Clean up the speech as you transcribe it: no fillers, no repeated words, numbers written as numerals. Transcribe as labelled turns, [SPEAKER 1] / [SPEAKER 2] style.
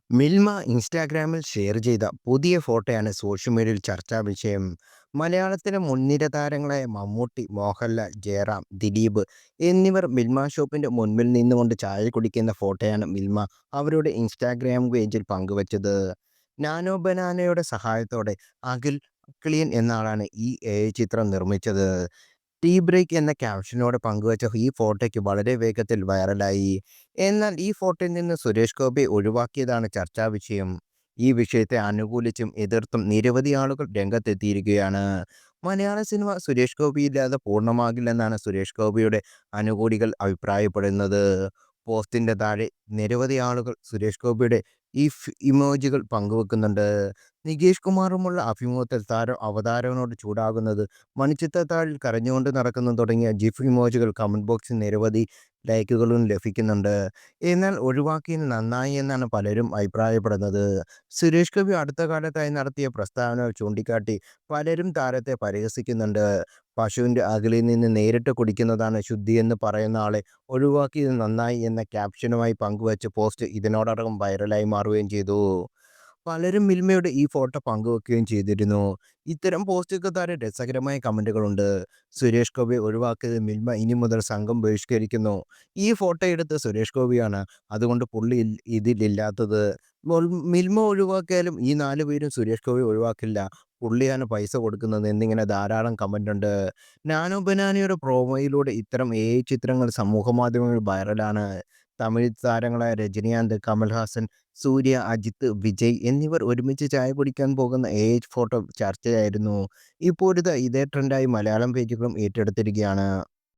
[SPEAKER 1] മിൽമ ഇൻസ്റ്റാഗ്രാമിൽ ഷെയർ ചെയ്ത പുതിയ ഫോട്ടോയാണ് സോഷ്യൽ മീഡിയയിൽ ചർച്ചാ വിഷയം. മലയാളത്തിലെ മുൻനിര താരങ്ങളായ മമ്മൂട്ടി, മോഹൻലാൽ, ജയറാം, ദിലീപ് എന്നിവർ മിൽമ ഷോപ്പിന്റെ മുൻപിൽ നിന്നുകൊണ്ട് ചായ കുടിക്കുന്ന ഫോട്ടോയാണ് മിൽമ അവരുടെ ഇൻസ്റ്റാഗ്രാം പേജിൽ പങ്കുവച്ചത്. നാനോ ബനാനയുടെ സഹായത്തോടെ അഖിൽ അക്ലിയൻ എന്ന ആളാണ് ഈ ചിത്രം നിർമ്മിച്ചത്. ടീ ബ്രേക്ക് എന്ന ക്യാപ്ഷനോടെ പങ്കുവച്ച ഈ ഫോട്ടോയ്ക്ക് വളരെ വേഗത്തിൽ വൈറലായി. എന്നാൽ ഈ ഫോട്ടോയിൽ നിന്ന് സുരേഷ് ഗോപിയെ ഒഴിവാക്കിയതാണ് ചർച്ചാ വിഷയം. ഈ വിഷയത്തെ അനുകൂലിച്ചും എതിർത്തും നിരവധി ആളുകൾ രംഗത്തെത്തിയിരിക്കുകയാണ്. മലയാള സിനിമ സുരേഷ് ഗോപിയില്ലാതെ പൂർണ്ണമാകില്ലെന്നാണ് സുരേഷ് ഗോപിയുടെ അനുകൂലികൾ അഭിപ്രായപ്പെടുന്നത്. പോസ്റ്റിന്റെ താഴെ നിരവധി ആളുകൾ സുരേഷ് ഗോപിയുടെ ഇമോജികൾ പങ്കുവെക്കുന്നുണ്ട്. നികേഷ് കുമാറുമുള്ള അഭിമുഖത്തിൽ താരം അവതാരകനോട് ചൂടാകുന്നത്, മണിച്ചിത്രത്താഴിൽ കരഞ്ഞുകൊണ്ട് നടക്കുന്നത് തുടങ്ങിയ ജിഫ് ഇമോജികൾ കമന്റ് ബോക്സിൽ നിരവധി ലൈക്കുകളും ലഭിക്കുന്നുണ്ട്. എന്നാൽ ഒഴിവാക്കിയത് നന്നായി എന്നാണ് പലരും അഭിപ്രായപ്പെടുന്നത്. സുരേഷ് ഗോപി അടുത്ത കാലത്തായി നടത്തിയ പ്രസ്താവനകൾ ചൂണ്ടിക്കാട്ടി പലരും താരത്തെ പരിഹസിക്കുന്നുണ്ട്. പശുവിന്റെ അകിളിൽ നിന്ന് നേരിട്ട് കുടിക്കുന്നതാണ് ശുദ്ധിയെന്ന് പറയുന്ന ആളെ ഒഴിവാക്കിയത് നന്നായി എന്ന ക്യാപ്ഷനുമായി പങ്കുവച്ച പോസ്റ്റ് ഇതിനോടകം വൈറലായി മാറുകയും ചെയ്തു. പലരും മിൽമയുടെ ഈ ഫോട്ടോ പങ്കുവെക്കുകയും ചെയ്തിരുന്നു. ഇത്തരം പോസ്റ്റുകൾക്ക് താഴെ രസകരമായ കമന്റുകളുണ്ട്. സുരേഷ് ഗോപിയെ ഒഴിവാക്കിയത് മിൽമ ഇനി മുതൽ സംഘം ബഹിഷ്കരിക്കുന്നു. ഈ ഫോട്ടോ എടുത്ത് സുരേഷ് ഗോപിയാണ്. അതുകൊണ്ട് പുള്ളി ഇതിലില്ലാത്തത്. മിൽമ ഒഴിവാക്കിയാലും ഈ 4 പേരും സുരേഷ് ഗോപിയെ ഒഴിവാക്കില്ല. പുള്ളിയാണ് പൈസ കൊടുക്കുന്നത് എന്നിങ്ങനെ ധാരാളം കമന്റുണ്ട്. നാനോ ബനാനയുടെ പ്രോമോയിലൂടെ ഇത്തരം ചിത്രങ്ങൾ സമൂഹമാധ്യമങ്ങളിൽ വൈറലാണ്. തമിഴ് താരങ്ങളായ രജനികാന്ത്, കമൽഹാസൻ, സൂര്യ, അജിത്ത്, വിജയ് എന്നിവർ ഒരുമിച്ച് ചായ കുടിക്കാൻ പോകുന്ന ഫോട്ടോ ചർച്ചയായിരുന്നു. ഇപ്പോഴിതാ ഇതേ ട്രെൻഡായി മലയാളം പേജുകളും ഏറ്റെടുത്തിരിക്കുകയാണ്.